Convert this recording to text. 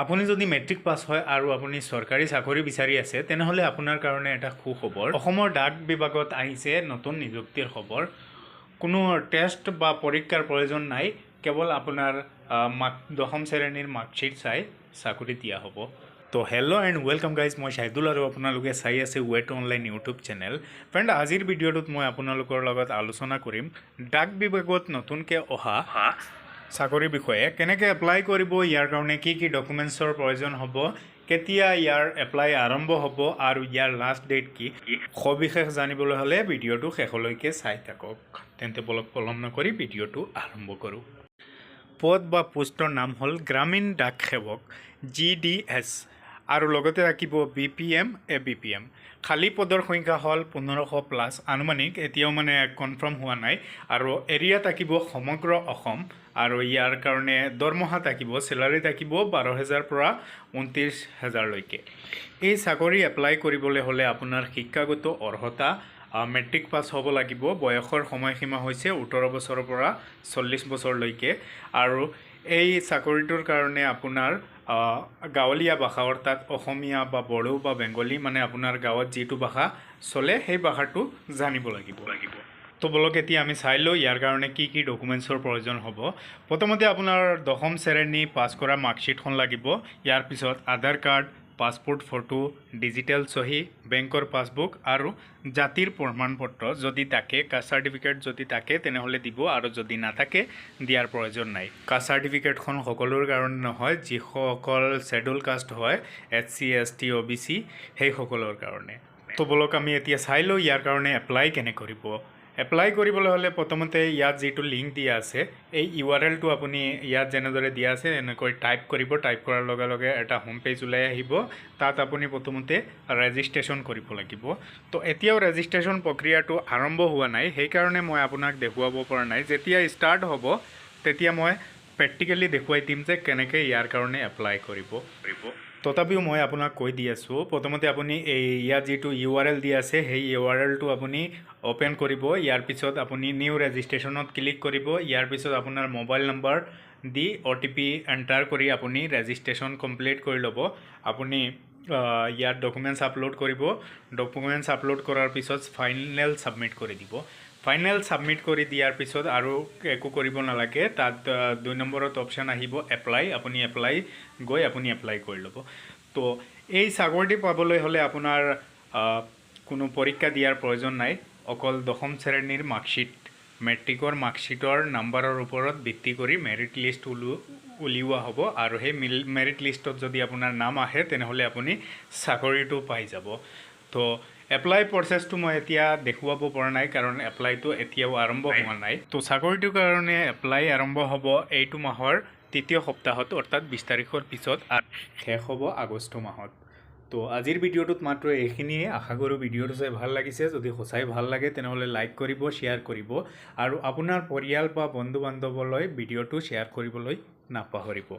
আপুনি যদি matric pass হয় আৰু আপুনি চৰকাৰী চাকৰি বিচাৰি আছে তেনেহ'লে আপোনাৰ কাৰণে এটা সুখবৰ। অসমৰ ডাক বিভাগত আহিছে নতুন নিযুক্তিৰ খবৰ। কোনো টেষ্ট বা পৰীক্ষাৰ প্ৰয়োজন নাই, কেৱল আপোনাৰ 10ম শ্ৰেণীৰ মাৰ্কশ্বিট চাই চাকৰি দিয়া হ'ব। তো হেল্ল' এণ্ড ৱেলকাম গাইজ, মই শাহিদুল আৰু আপোনালোকে চাই আছে wait online YouTube channel. Friend, আজিৰ ভিডিঅ'টোত মই আপোনালোকৰ লগত আলোচনা কৰিম ডাক বিভাগত নতুনকৈ অহা চাকৰিৰ বিষয়ে। কেনেকৈ এপ্লাই কৰিব, ইয়াৰ কাৰণে কি কি ডকুমেণ্টছৰ প্ৰয়োজন হ'ব, কেতিয়া ইয়াৰ এপ্লাই আৰম্ভ হ'ব আৰু ইয়াৰ লাষ্ট ডেট কি, সবিশেষ জানিবলৈ হ'লে ভিডিঅ'টো শেষলৈকে চাই থাকক। তেন্তে বলক পলম নকৰি ভিডিঅ'টো আৰম্ভ কৰোঁ। পদ বা পোষ্টৰ নাম হ'ল গ্ৰামীণ ডাক সেৱক GDS আৰু লগতে থাকিব BPM ABPM। খালী পদৰ সংখ্যা হ'ল 1500+, আনুমানিক, এতিয়াও মানে কনফাৰ্ম হোৱা নাই। আৰু এৰিয়া থাকিব সমগ্ৰ অসম আৰু ইয়াৰ কাৰণে দৰমহা থাকিব, চেলাৰী থাকিব 12,000 পৰা 29,000লৈকে। এই চাকৰি এপ্লাই কৰিবলৈ হ'লে আপোনাৰ শিক্ষাগত অৰ্হতা মেট্ৰিক পাছ হ'ব লাগিব। বয়সৰ সময়সীমা হৈছে 18 বছৰৰ পৰা 40 বছৰলৈকে। আৰু এই চাকৰিটোৰ কাৰণে আপোনাৰ গাঁৱলীয়া ভাষা, অৰ্থাৎ অসমীয়া বা বড়ো বা বেংগলী, মানে আপোনাৰ গাঁৱত যিটো ভাষা চলে সেই ভাষাটো জানিব লাগিব। তো বলক এতিয়া আমি চাই লওঁ ইয়াৰ কাৰণে কি কি ডকুমেণ্টছৰ প্ৰয়োজন হ'ব। প্ৰথমতে আপোনাৰ 10ম শ্ৰেণী পাছ কৰা মাৰ্কশ্বিটখন লাগিব। ইয়াৰ পিছত আধাৰ কাৰ্ড, পাছপোৰ্ট ফটো, ডিজিটেল চহী, বেংকৰ পাছবুক আৰু জাতিৰ প্ৰমাণপত্ৰ যদি থাকে, কাষ্ট চাৰ্টিফিকেট যদি থাকে তেনেহ'লে দিব, আৰু যদি নাথাকে দিয়াৰ প্ৰয়োজন নাই। কাষ্ট চাৰ্টিফিকেটখন সকলোৰ কাৰণে নহয়, যিসকল শ্বেডুল কাষ্ট হয়, SC ST OBC সেইসকলৰ কাৰণে। তো বলক আমি এতিয়া চাই লওঁ ইয়াৰ কাৰণে এপ্লাই কেনে কৰিব। এপ্লাই কৰিবলৈ হ'লে প্ৰথমতে ইয়াত যিটো লিংক দিয়া আছে, এই URL-টো আপুনি ইয়াত যেনেদৰে দিয়া আছে এনেকৈ টাইপ কৰিব। টাইপ কৰাৰ লগে লগে এটা হোম পেজ ওলাই আহিব। তাত আপুনি প্ৰথমতে ৰেজিষ্ট্ৰেশ্যন কৰিব লাগিব। তো এতিয়াও ৰেজিষ্ট্ৰেশ্যন প্ৰক্ৰিয়াটো আৰম্ভ হোৱা নাই, সেইকাৰণে মই আপোনাক দেখুৱাব পৰা নাই। যেতিয়া ষ্টাৰ্ট হ'ব তেতিয়া মই প্ৰেক্টিকেলি দেখুৱাই দিম যে কেনেকৈ ইয়াৰ কাৰণে এপ্লাই কৰিব। তথাপিও মই আপোনাক কৈ দি আছোঁ, প্ৰথমতে আপুনি ইয়াত যিটো URL দিয়া আছে সেই URL-টো আপুনি অ'পেন কৰিব। ইয়াৰ পিছত আপুনি নিউ ৰেজিষ্ট্ৰেশ্যনত ক্লিক কৰিব। ইয়াৰ পিছত আপোনাৰ মোবাইল নম্বৰ দি OTP এণ্টাৰ কৰি আপুনি ৰেজিষ্ট্ৰেশ্যন কমপ্লিট কৰি ল'ব। আপুনি ইয়াত ডকুমেণ্টছ আপলোড কৰিব। ডকুমেণ্টছ আপলোড কৰাৰ পিছত ফাইনেল ছাবমিট কৰি দিব। ফাইনেল ছাবমিট কৰি দিয়াৰ পিছত আৰু একো কৰিব নালাগে। তাত 2 নম্বৰত অপশ্যন আহিব এপ্লাই। আপুনি এপ্লাই কৰি ল'ব। তো এই চাকৰিটি পাবলৈ হ'লে আপোনাৰ কোনো পৰীক্ষা দিয়াৰ প্ৰয়োজন নাই, অকল 10ম শ্ৰেণীৰ মাৰ্কশ্বিট, মেট্ৰিকৰ মাৰ্কশ্বিটৰ নাম্বাৰৰ ওপৰত ভিত্তি কৰি মেৰিট লিষ্ট উলিওৱা হ'ব। আৰু সেই মেৰিট লিষ্টত যদি আপোনাৰ নাম আহে তেনেহ'লে আপুনি চাকৰিটো পাই যাব। তো এপ্লাই প্ৰচেছটো মই এতিয়া দেখুৱাব পৰা নাই, কাৰণ এপ্লাইটো এতিয়াও আৰম্ভ হোৱা নাই। তো চাকৰিটোৰ কাৰণে এপ্লাই আৰম্ভ হ'ব এইটো মাহৰ 3য় সপ্তাহত, অৰ্থাৎ 20 তাৰিখৰ পিছত, আৰু শেষ হ'ব আগষ্ট মাহত। তো আজিৰ ভিডিঅ'টোত মাত্ৰ এইখিনিয়ে। আশা কৰোঁ ভিডিঅ'টো চাই ভাল লাগিছে। যদি সঁচাই ভাল লাগে তেনেহ'লে লাইক কৰিব, শ্বেয়াৰ কৰিব আৰু আপোনাৰ পৰিয়াল বা বন্ধু বান্ধৱলৈ ভিডিঅ'টো শ্বেয়াৰ কৰিবলৈ নাপাহৰিব।